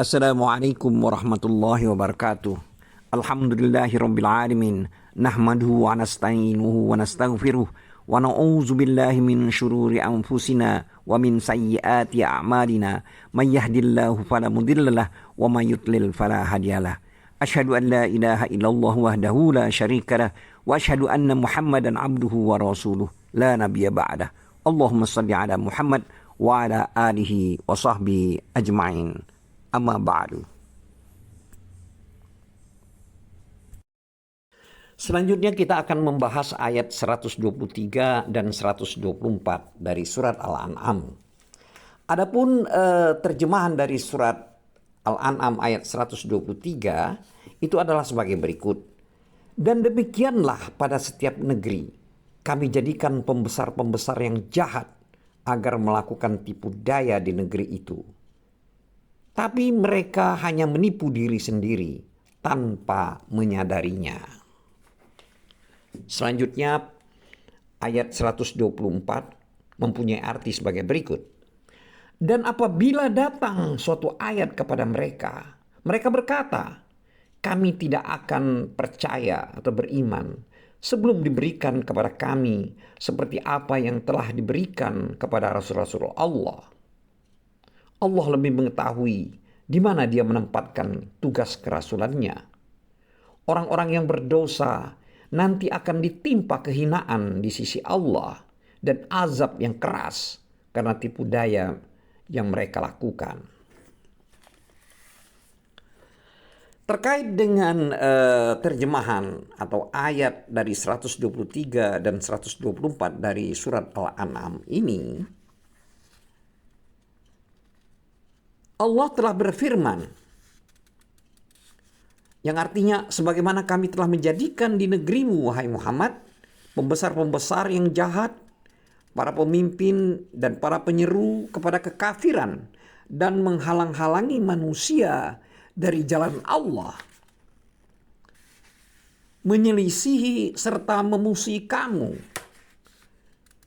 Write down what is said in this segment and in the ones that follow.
Assalamualaikum warahmatullahi wabarakatuh. Alhamdulillahirabbil alamin. Nahmaduhu wa nasta'inuhu wa nastaghfiruh wa na'udzu billahi min syururi anfusina wa min sayyiati a'malina. May yahdihillahu fala mudhillalah wa may yudlil fala hadiyalah. Asyhadu an la ilaha illallah wahdahu la syarikalah wa asyhadu anna Muhammadan abduhu wa rasuluh la nabiyya ba'dah. Allahumma shalli ala Muhammad wa ala alihi wa sahbihi ajma'in. Amma ba'du. Selanjutnya kita akan membahas ayat 123 dan 124 dari surat Al-An'am. Adapun terjemahan dari surat Al-An'am ayat 123 itu adalah sebagai berikut. Dan demikianlah pada setiap negeri kami jadikan pembesar-pembesar yang jahat agar melakukan tipu daya di negeri itu. Tapi mereka hanya menipu diri sendiri tanpa menyadarinya. Selanjutnya ayat 124 mempunyai arti sebagai berikut. Dan apabila datang suatu ayat kepada mereka, mereka berkata, kami tidak akan percaya atau beriman sebelum diberikan kepada kami seperti apa yang telah diberikan kepada Rasul-Rasul Allah. Allah lebih mengetahui di mana dia menempatkan tugas kerasulannya. Orang-orang yang berdosa nanti akan ditimpa kehinaan di sisi Allah dan azab yang keras karena tipu daya yang mereka lakukan. Terkait dengan terjemahan atau ayat dari 123 dan 124 dari surat Al-An'am ini, Allah telah berfirman, yang artinya sebagaimana kami telah menjadikan di negerimu, wahai Muhammad, pembesar-pembesar yang jahat, para pemimpin dan para penyeru kepada kekafiran dan menghalang-halangi manusia dari jalan Allah, menyelisihi serta memusuhi kamu.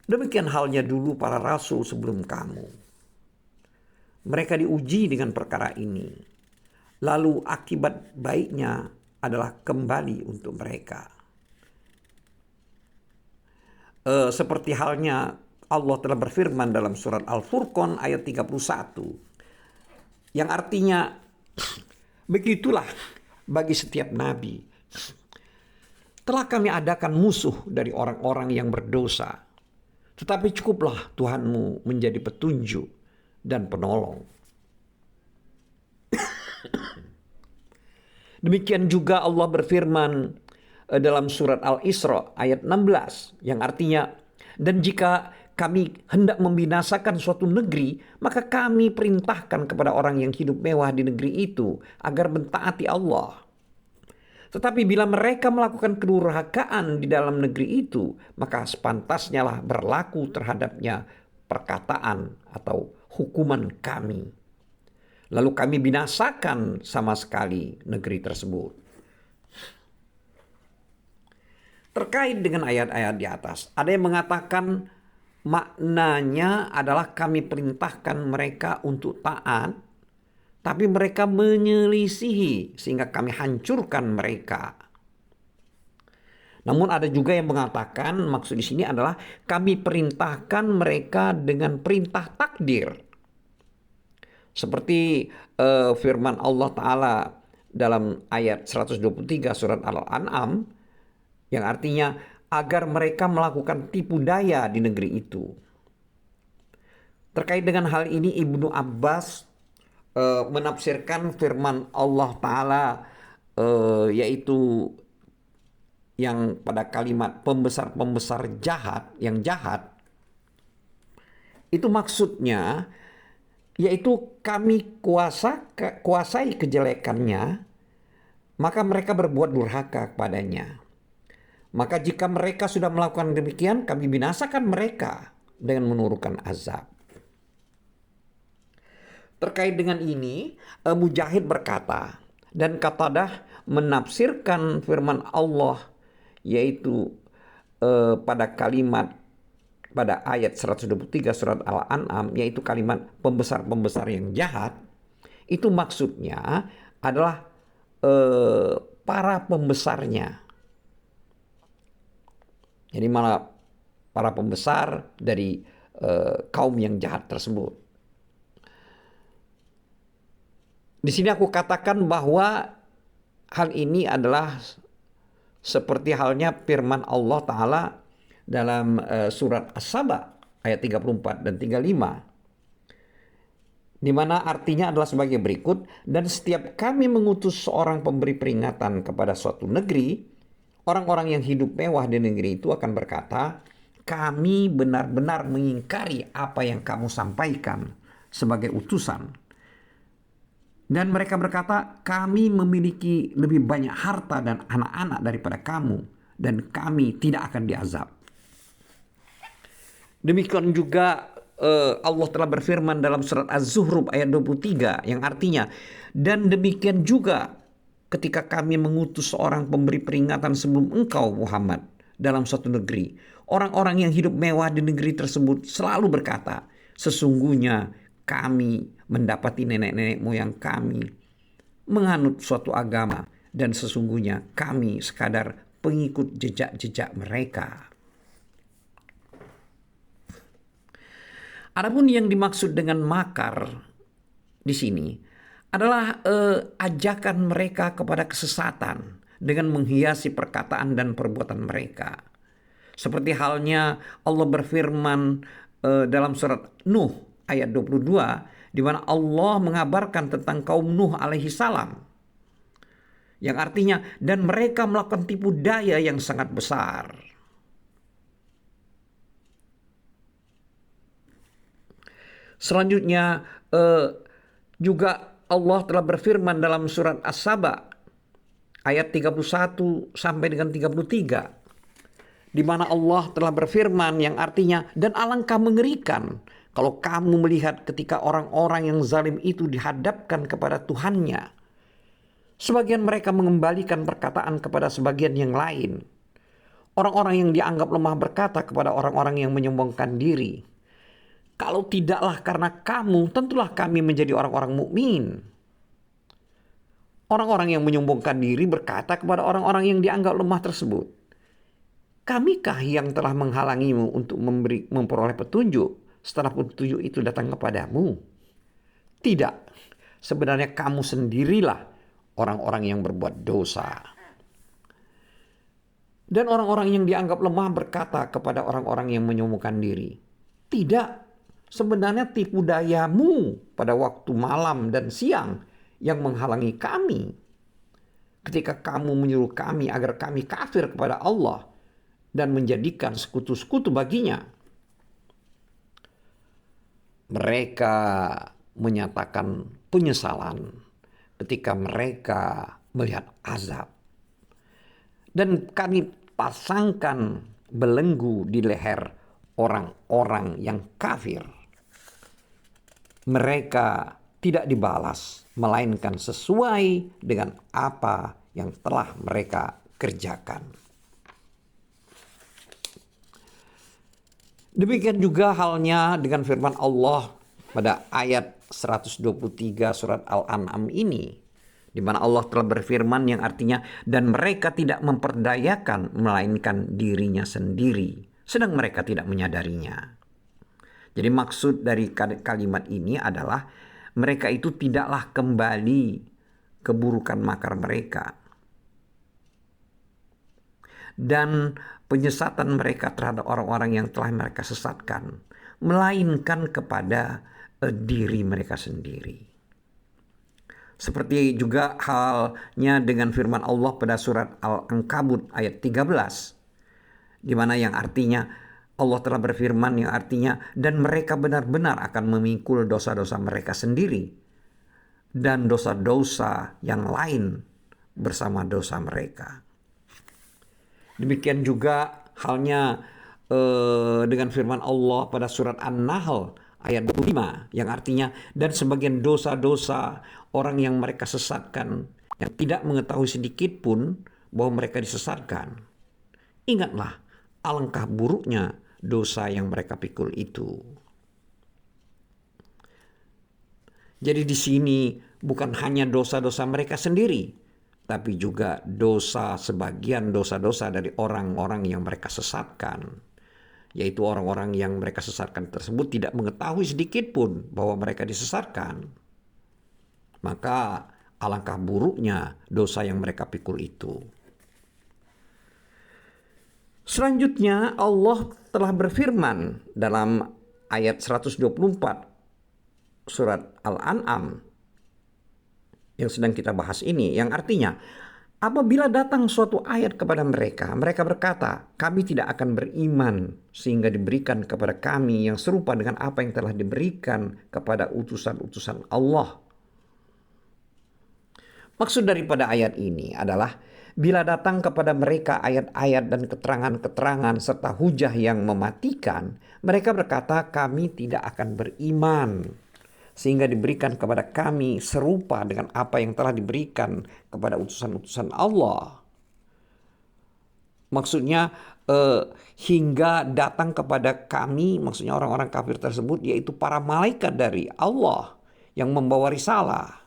Demikian halnya dulu para rasul sebelum kamu. Mereka diuji dengan perkara ini. Lalu akibat baiknya adalah kembali untuk mereka. Seperti halnya Allah telah berfirman dalam surat Al-Furqan ayat 31. Yang artinya, begitulah bagi setiap nabi. Telah kami adakan musuh dari orang-orang yang berdosa. Tetapi cukuplah Tuhanmu menjadi petunjuk dan penolong. Demikian juga Allah berfirman dalam surat Al-Isra ayat 16 yang artinya, dan jika kami hendak membinasakan suatu negeri, maka kami perintahkan kepada orang yang hidup mewah di negeri itu agar mentaati Allah. Tetapi bila mereka melakukan kedurhakaan di dalam negeri itu, maka sepantasnya lah berlaku terhadapnya perkataan atau hukuman kami. Lalu kami binasakan sama sekali negeri tersebut. Terkait dengan ayat-ayat di atas, ada yang mengatakan maknanya adalah kami perintahkan mereka untuk taat, tapi mereka menyelisihi sehingga kami hancurkan mereka. Namun ada juga yang mengatakan maksud di sini adalah kami perintahkan mereka dengan perintah takdir. Seperti firman Allah Ta'ala dalam ayat 123 surat Al-An'am yang artinya agar mereka melakukan tipu daya di negeri itu. Terkait dengan hal ini Ibnu Abbas menafsirkan firman Allah Ta'ala yaitu yang pada kalimat pembesar-pembesar jahat, yang jahat, itu maksudnya yaitu kami kuasai kejelekannya, maka mereka berbuat durhaka kepadanya. Maka jika mereka sudah melakukan demikian, kami binasakan mereka dengan menurunkan azab. Terkait dengan ini, Mujahid berkata, dan Qatadah menafsirkan firman Allah yaitu pada kalimat pada ayat 123 surat Al-An'am, yaitu kalimat pembesar-pembesar yang jahat, Itu maksudnya adalah para pembesarnya. Jadi malah para pembesar dari kaum yang jahat tersebut. Di sini aku katakan bahwa hal ini adalah seperti halnya firman Allah Ta'ala dalam surat As-Saba ayat 34 dan 35. Di mana artinya adalah sebagai berikut, dan setiap kami mengutus seorang pemberi peringatan kepada suatu negeri, orang-orang yang hidup mewah di negeri itu akan berkata, kami benar-benar mengingkari apa yang kamu sampaikan sebagai utusan. Dan mereka berkata, kami memiliki lebih banyak harta dan anak-anak daripada kamu, dan kami tidak akan diazab. Demikian juga Allah telah berfirman dalam surat Az-Zuhruf ayat 23 yang artinya, dan demikian juga ketika kami mengutus seorang pemberi peringatan sebelum engkau Muhammad dalam suatu negeri, orang-orang yang hidup mewah di negeri tersebut selalu berkata, sesungguhnya kami mendapati nenek-nenek moyang kami menganut suatu agama, dan sesungguhnya kami sekadar pengikut jejak-jejak mereka. Adapun yang dimaksud dengan makar di sini adalah ajakan mereka kepada kesesatan dengan menghiasi perkataan dan perbuatan mereka. Seperti halnya Allah berfirman dalam surat Nuh ayat 22, di mana Allah mengabarkan tentang kaum Nuh alaihi salam, yang artinya, dan mereka melakukan tipu daya yang sangat besar. Selanjutnya juga Allah telah berfirman dalam surat As-Saba ayat 31 sampai dengan 33, di mana Allah telah berfirman yang artinya, dan alangkah mengerikan kalau kamu melihat ketika orang-orang yang zalim itu dihadapkan kepada Tuhannya. Sebagian mereka mengembalikan perkataan kepada sebagian yang lain. Orang-orang yang dianggap lemah berkata kepada orang-orang yang menyombongkan diri, kalau tidaklah karena kamu, tentulah kami menjadi orang-orang mukmin. Orang-orang yang menyombongkan diri berkata kepada orang-orang yang dianggap lemah tersebut, kamikah yang telah menghalangimu untuk memperoleh petunjuk setelah petunjuk itu datang kepadamu? Tidak, sebenarnya kamu sendirilah orang-orang yang berbuat dosa. Dan orang-orang yang dianggap lemah berkata kepada orang-orang yang menyombongkan diri, tidak, sebenarnya tipu dayamu pada waktu malam dan siang yang menghalangi kami ketika kamu menyuruh kami agar kami kafir kepada Allah dan menjadikan sekutu-sekutu baginya. Mereka menyatakan penyesalan ketika mereka melihat azab. Dan kami pasangkan belenggu di leher orang-orang yang kafir. Mereka tidak dibalas, melainkan sesuai dengan apa yang telah mereka kerjakan. Demikian juga halnya dengan firman Allah pada ayat 123 surat Al-An'am ini, di mana Allah telah berfirman yang artinya, dan mereka tidak memperdayakan melainkan dirinya sendiri, sedang mereka tidak menyadarinya. Jadi maksud dari kalimat ini adalah mereka itu tidaklah kembali keburukan makar mereka dan penyesatan mereka terhadap orang-orang yang telah mereka sesatkan, melainkan kepada diri mereka sendiri. Seperti juga halnya dengan firman Allah pada surat Al-Ankabut ayat 13, di mana yang artinya Allah telah berfirman yang artinya, dan mereka benar-benar akan memikul dosa-dosa mereka sendiri dan dosa-dosa yang lain bersama dosa mereka. Demikian juga halnya dengan firman Allah pada surat An-Nahl ayat 25 yang artinya, dan sebagian dosa-dosa orang yang mereka sesatkan yang tidak mengetahui sedikit pun bahwa mereka disesatkan. Ingatlah alangkah buruknya dosa yang mereka pikul itu. Jadi di sini bukan hanya dosa-dosa mereka sendiri, tapi juga sebagian dosa-dosa dari orang-orang yang mereka sesatkan. Yaitu orang-orang yang mereka sesatkan tersebut tidak mengetahui sedikit pun bahwa mereka disesatkan. Maka alangkah buruknya dosa yang mereka pikul itu. Selanjutnya Allah telah berfirman dalam ayat 124 surat Al-An'am yang sedang kita bahas ini, yang artinya apabila datang suatu ayat kepada mereka, mereka berkata, kami tidak akan beriman sehingga diberikan kepada kami yang serupa dengan apa yang telah diberikan kepada utusan-utusan Allah. Maksud daripada ayat ini adalah bila datang kepada mereka ayat-ayat dan keterangan-keterangan serta hujah yang mematikan, mereka berkata, kami tidak akan beriman sehingga diberikan kepada kami serupa dengan apa yang telah diberikan kepada utusan-utusan Allah. Maksudnya hingga datang kepada kami, maksudnya orang-orang kafir tersebut, yaitu para malaikat dari Allah yang membawa risalah.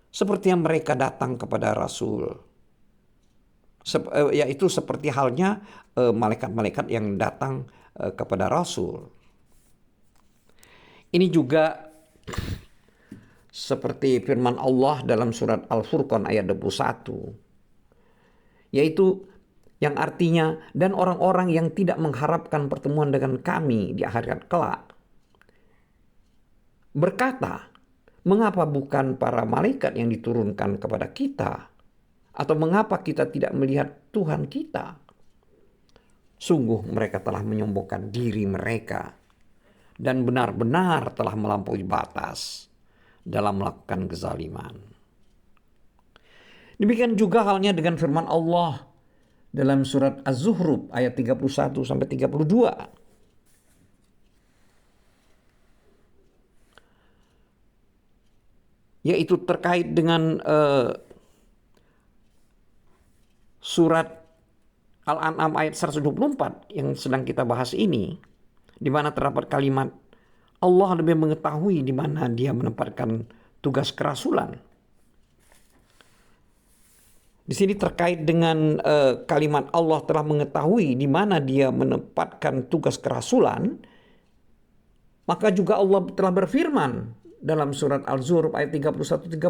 Seperti yang mereka datang kepada Rasul. Yaitu seperti halnya malaikat-malaikat yang datang kepada Rasul. Ini juga seperti firman Allah dalam surat Al-Furqan ayat 21. Yaitu yang artinya, dan orang-orang yang tidak mengharapkan pertemuan dengan kami di akhirat kelak berkata, mengapa bukan para malaikat yang diturunkan kepada kita? Atau mengapa kita tidak melihat Tuhan kita? Sungguh mereka telah menyombongkan diri mereka dan benar-benar telah melampaui batas dalam melakukan kezaliman. Demikian juga halnya dengan firman Allah dalam surat Az-Zukhruf ayat 31 sampai 32. Yaitu terkait dengan surat Al-An'am ayat 124 yang sedang kita bahas ini, di mana terdapat kalimat Allah lebih mengetahui di mana dia menempatkan tugas kerasulan. Di sini terkait dengan kalimat Allah telah mengetahui di mana dia menempatkan tugas kerasulan, maka juga Allah telah berfirman dalam surat Al-Zukhruf ayat 31-32.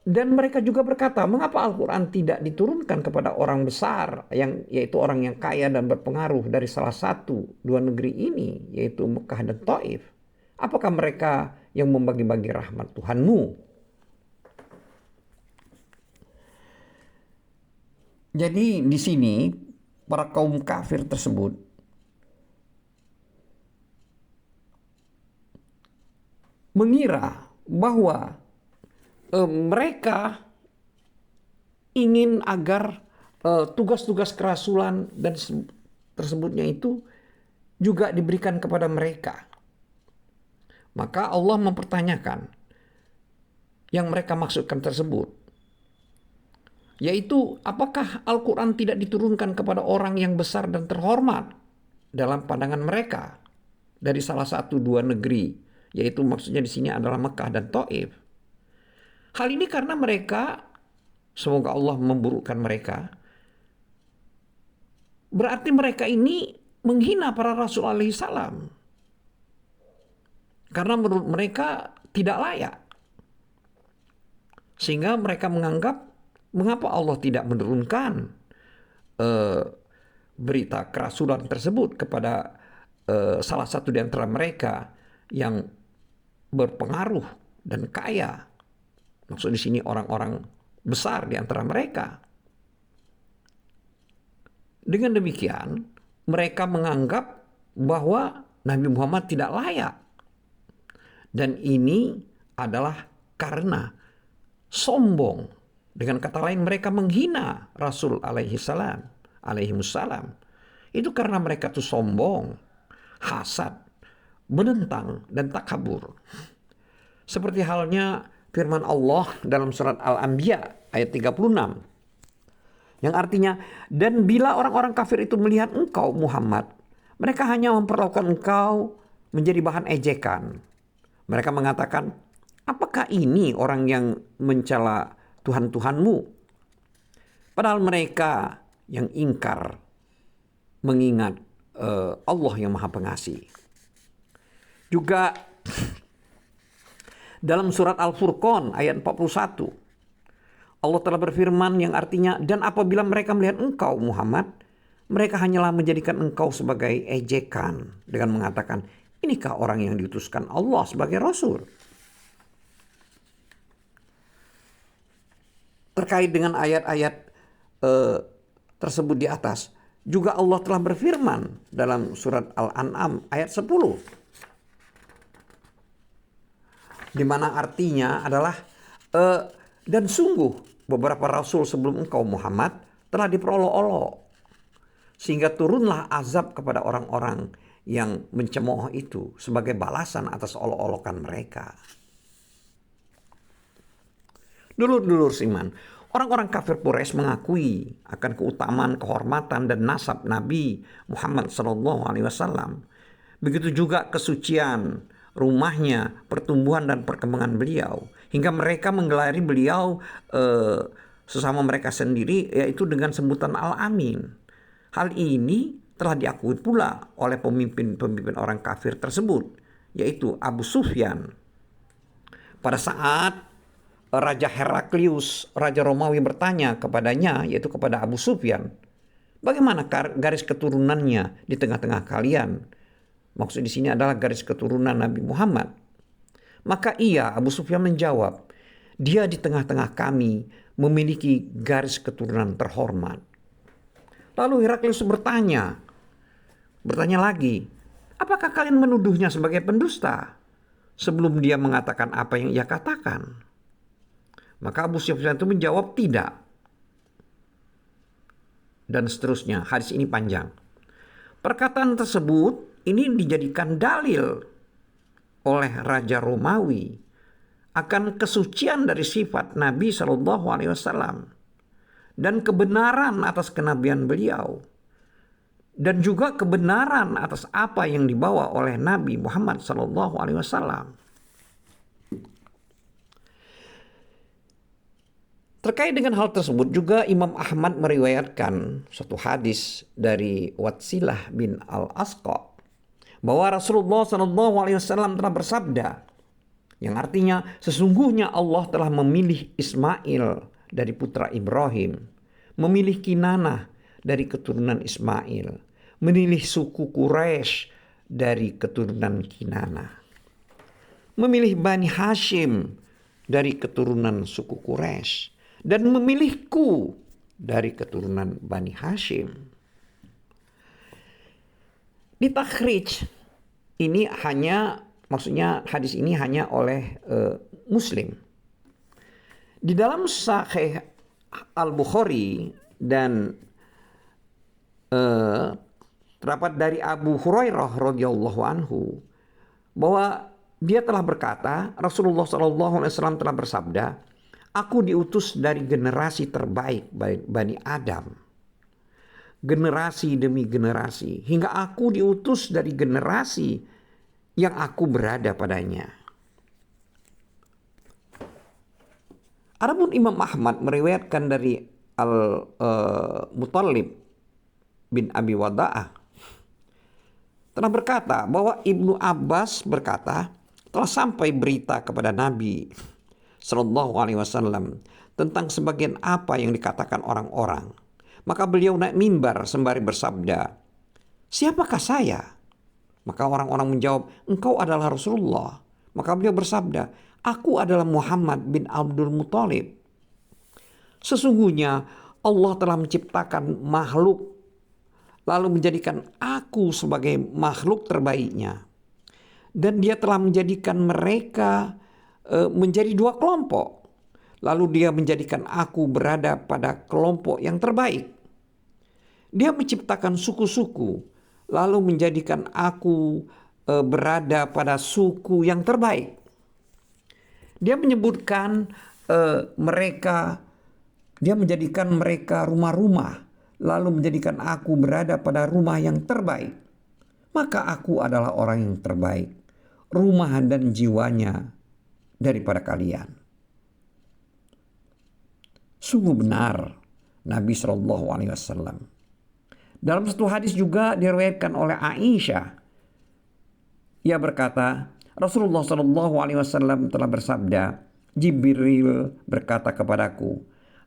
Dan mereka juga berkata, mengapa Al-Quran tidak diturunkan kepada orang besar, yaitu orang yang kaya dan berpengaruh dari salah satu dua negeri ini, yaitu Mekah dan Taif? Apakah mereka yang membagi-bagi rahmat Tuhanmu? Jadi di sini para kaum kafir tersebut mengira bahwa mereka ingin agar tugas-tugas kerasulan dan tersebutnya itu juga diberikan kepada mereka. Maka Allah mempertanyakan yang mereka maksudkan tersebut, yaitu apakah Al-Quran tidak diturunkan kepada orang yang besar dan terhormat dalam pandangan mereka dari salah satu dua negeri, yaitu maksudnya di sini adalah Mekah dan Taif. Hal ini karena mereka, semoga Allah memburukkan mereka, berarti mereka ini menghina para Rasul alaihi salam. Karena menurut mereka tidak layak. Sehingga mereka menganggap, mengapa Allah tidak menurunkan berita kerasulan tersebut kepada salah satu di antara mereka yang berpengaruh dan kaya. Maksud di sini orang-orang besar di antara mereka. Dengan demikian, mereka menganggap bahwa Nabi Muhammad tidak layak. Dan ini adalah karena sombong. Dengan kata lain, mereka menghina Rasul alaihissalam. Itu karena mereka itu sombong, hasad, menentang, dan takabur. Seperti halnya firman Allah dalam surat Al-Anbiya ayat 36. Yang artinya, dan bila orang-orang kafir itu melihat engkau Muhammad Mereka hanya memperlakukan engkau menjadi bahan ejekan. Mereka mengatakan, apakah ini orang yang mencela Tuhan-Tuhanmu? Padahal mereka yang ingkar mengingat Allah yang Maha Pengasih. Juga dalam surat Al-Furqan ayat 41, Allah telah berfirman yang artinya, dan apabila mereka melihat engkau Muhammad, mereka hanyalah menjadikan engkau sebagai ejekan dengan mengatakan, inikah orang yang diutuskan Allah sebagai Rasul? Terkait dengan ayat-ayat tersebut di atas, juga Allah telah berfirman dalam surat Al-An'am ayat 10. Di mana artinya adalah, dan sungguh beberapa rasul sebelum engkau Muhammad telah diperolok-olok, sehingga turunlah azab kepada orang-orang yang mencemooh itu sebagai balasan atas olok-olokan mereka. Dulur-dulur iman, orang-orang kafir Quraisy mengakui akan keutamaan, kehormatan dan nasab Nabi Muhammad SAW. Begitu juga kesucian rumahnya, pertumbuhan dan perkembangan beliau, hingga mereka menggelari beliau sesama mereka sendiri, yaitu dengan sebutan Al-Amin. Hal ini telah diakui pula oleh pemimpin-pemimpin orang kafir tersebut, yaitu Abu Sufyan. Pada saat Raja Heraklius, Raja Romawi bertanya kepadanya, yaitu kepada Abu Sufyan, bagaimana garis keturunannya di tengah-tengah kalian? Maksud di sini adalah garis keturunan Nabi Muhammad. Maka Abu Sufyan menjawab, dia di tengah-tengah kami memiliki garis keturunan terhormat. Lalu Heraklius bertanya lagi, apakah kalian menuduhnya sebagai pendusta? Sebelum dia mengatakan apa yang ia katakan. Maka Abu Sufyan itu menjawab tidak. Dan seterusnya, hadis ini panjang. Perkataan tersebut ini dijadikan dalil oleh Raja Romawi akan kesucian dari sifat Nabi SAW dan kebenaran atas kenabian beliau, dan juga kebenaran atas apa yang dibawa oleh Nabi Muhammad SAW. Terkait dengan hal tersebut juga Imam Ahmad meriwayatkan suatu hadis dari Watsilah bin Al-Asqa bahwa Rasulullah SAW telah bersabda, yang artinya sesungguhnya Allah telah memilih Ismail dari putra Ibrahim, memilih Kinanah dari keturunan Ismail, memilih suku Quraisy dari keturunan Kinanah, memilih Bani Hashim dari keturunan suku Quraisy, dan memilihku dari keturunan Bani Hashim. Di takhrij ini maksudnya hadis ini hanya oleh Muslim. Di dalam Sahih Al-Bukhari dan terdapat dari Abu Hurairah radhiyallahu anhu bahwa dia telah berkata, Rasulullah SAW telah bersabda, aku diutus dari generasi terbaik Bani Adam, generasi demi generasi, hingga aku diutus dari generasi yang aku berada padanya. Adapun Imam Ahmad meriwayatkan dari Al-Muttalib bin Abi Wada'ah telah berkata bahwa Ibnu Abbas berkata, telah sampai berita kepada Nabi SAW tentang sebagian apa yang dikatakan orang-orang. Maka beliau naik mimbar sembari bersabda, siapakah saya? Maka orang-orang menjawab, engkau adalah Rasulullah. Maka beliau bersabda, aku adalah Muhammad bin Abdul Muttalib. Sesungguhnya Allah telah menciptakan makhluk, lalu menjadikan aku sebagai makhluk terbaiknya. Dan dia telah menjadikan mereka menjadi dua kelompok. Lalu dia menjadikan aku berada pada kelompok yang terbaik. Dia menciptakan suku-suku, lalu menjadikan aku berada pada suku yang terbaik. Dia menyebutkan dia menjadikan mereka rumah-rumah, lalu menjadikan aku berada pada rumah yang terbaik. maka aku adalah orang yang terbaik, rumah dan jiwanya daripada kalian. Sungguh benar Nabi Shallallahu Alaihi Wasallam. Dalam satu hadis juga diriwayatkan oleh Aisyah, ia berkata, Rasulullah Shallallahu Alaihi Wasallam telah bersabda, Jibril berkata kepadaku,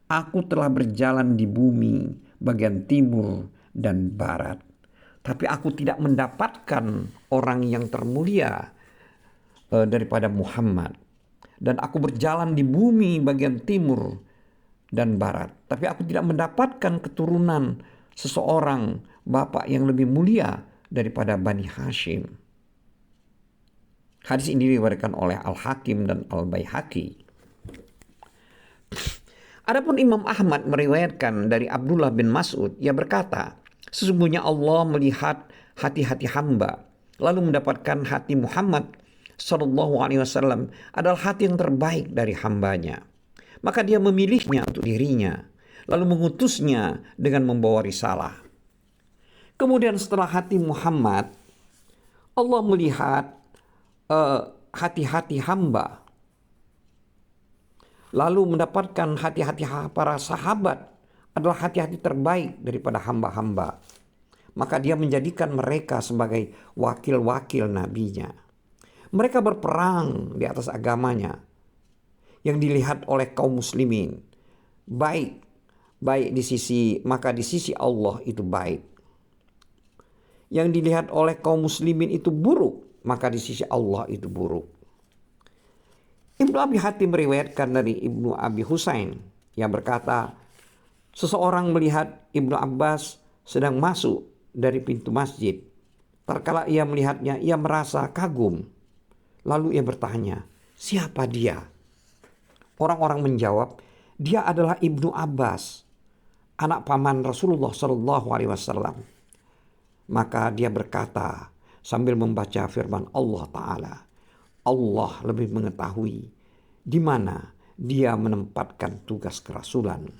aku telah berjalan di bumi bagian timur dan barat, tapi aku tidak mendapatkan orang yang termulia daripada Muhammad. Dan aku berjalan di bumi bagian timur dan barat, tapi aku tidak mendapatkan keturunan seseorang bapak yang lebih mulia daripada Bani Hashim. Hadis ini diriwayatkan oleh Al-Hakim dan Al-Baihaqi. Adapun Imam Ahmad meriwayatkan dari Abdullah bin Mas'ud, ia berkata, sesungguhnya Allah melihat hati-hati hamba, lalu mendapatkan hati Muhammad Sallallahu Alaihi Wasallam adalah hati yang terbaik dari hambanya. Maka dia memilihnya untuk dirinya, lalu mengutusnya dengan membawa risalah. Kemudian setelah hati Muhammad, Allah melihat hati-hati hamba, lalu mendapatkan hati-hati para sahabat adalah hati-hati terbaik daripada hamba-hamba. Maka dia menjadikan mereka sebagai wakil-wakil nabinya. Mereka berperang di atas agamanya yang dilihat oleh kaum muslimin baik di sisi, maka di sisi Allah itu baik. Yang dilihat oleh kaum muslimin itu buruk, maka di sisi Allah itu buruk. Ibnu Abi Hatim meriwayatkan dari Ibnu Abi Husain yang berkata, seseorang melihat Ibnu Abbas sedang masuk dari pintu masjid. Tatkala ia melihatnya, ia merasa kagum. Lalu ia bertanya, siapa dia? Orang-orang menjawab, dia adalah Ibnu Abbas, anak paman Rasulullah Sallallahu Alaihi Wasallam. Maka dia berkata sambil membaca firman Allah Ta'ala, Allah lebih mengetahui di mana dia menempatkan tugas kerasulan.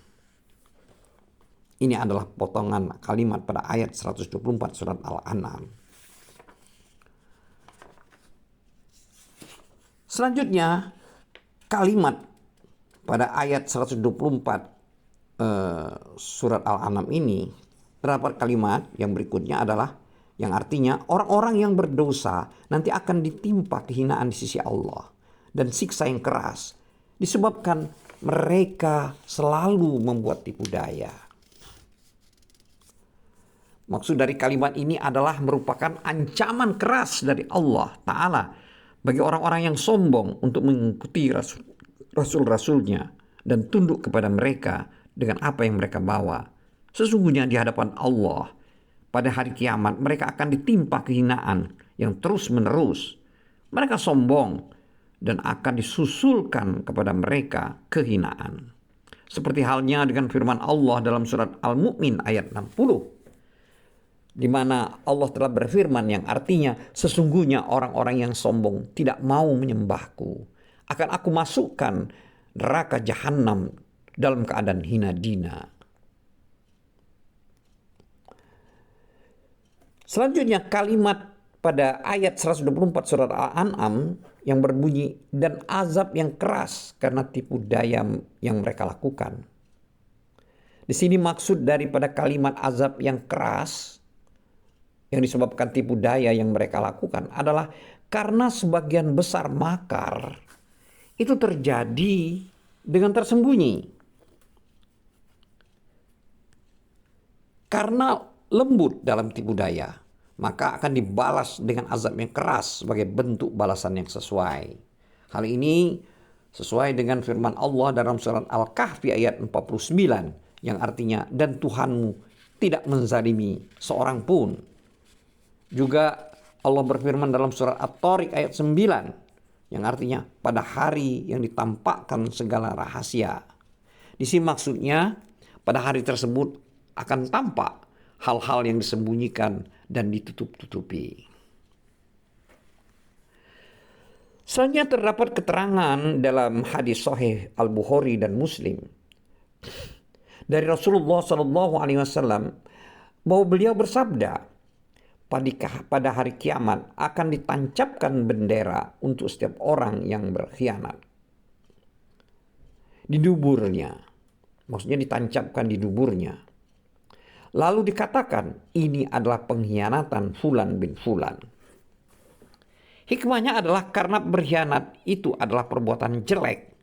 Ini adalah potongan kalimat pada ayat 124 surat Al-An'am. Selanjutnya kalimat pada ayat 124 surat Al-An'am ini, terdapat kalimat yang berikutnya adalah yang artinya orang-orang yang berdosa nanti akan ditimpa kehinaan di sisi Allah dan siksa yang keras disebabkan mereka selalu membuat tipu daya. Maksud dari kalimat ini adalah merupakan ancaman keras dari Allah Ta'ala bagi orang-orang yang sombong untuk mengikuti rasul-rasulnya dan tunduk kepada mereka dengan apa yang mereka bawa. Sesungguhnya di hadapan Allah pada hari kiamat mereka akan ditimpa kehinaan yang terus menerus. Mereka sombong dan akan disusulkan kepada mereka kehinaan. Seperti halnya dengan firman Allah dalam surat Al-Mu'min ayat 60. Di mana Allah telah berfirman yang artinya, sesungguhnya orang-orang yang sombong tidak mau menyembahku, akan aku masukkan neraka jahanam dalam keadaan hina dina. Selanjutnya kalimat pada ayat 124 surat Al-An'am yang berbunyi, dan azab yang keras karena tipu daya yang mereka lakukan. Di sini maksud daripada kalimat azab yang keras yang disebabkan tipu daya yang mereka lakukan adalah karena sebagian besar makar itu terjadi dengan tersembunyi. Karena lembut dalam tipu daya, maka akan dibalas dengan azab yang keras sebagai bentuk balasan yang sesuai. Hal ini sesuai dengan firman Allah dalam surat Al-Kahfi ayat 49 yang artinya, dan Tuhanmu tidak menzalimi seorang pun. Juga Allah berfirman dalam surat At-Tariq ayat 9 yang artinya pada hari yang ditampakkan segala rahasia. Di sini maksudnya pada hari tersebut akan tampak hal-hal yang disembunyikan dan ditutup-tutupi. Selanjutnya terdapat keterangan dalam hadis sahih Al-Bukhari dan Muslim dari Rasulullah SAW bahwa beliau bersabda, pada hari kiamat akan ditancapkan bendera untuk setiap orang yang berkhianat. Di duburnya, maksudnya ditancapkan di duburnya. Lalu dikatakan, ini adalah pengkhianatan Fulan bin Fulan. Hikmahnya adalah karena berkhianat itu adalah perbuatan jelek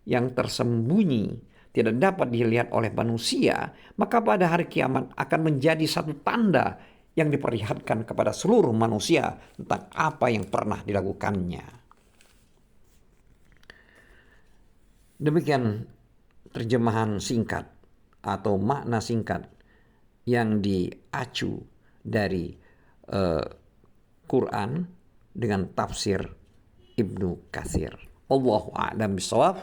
yang tersembunyi, tidak dapat dilihat oleh manusia, maka pada hari kiamat akan menjadi satu tanda yang diperlihatkan kepada seluruh manusia tentang apa yang pernah dilakukannya. Demikian terjemahan singkat atau makna singkat yang diacu dari Quran dengan tafsir Ibnu Katsir. Allahu a'lam bishawab.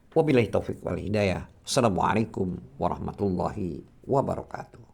Wabillahi taufiq wal hidayah. Assalamualaikum warahmatullahi wabarakatuh.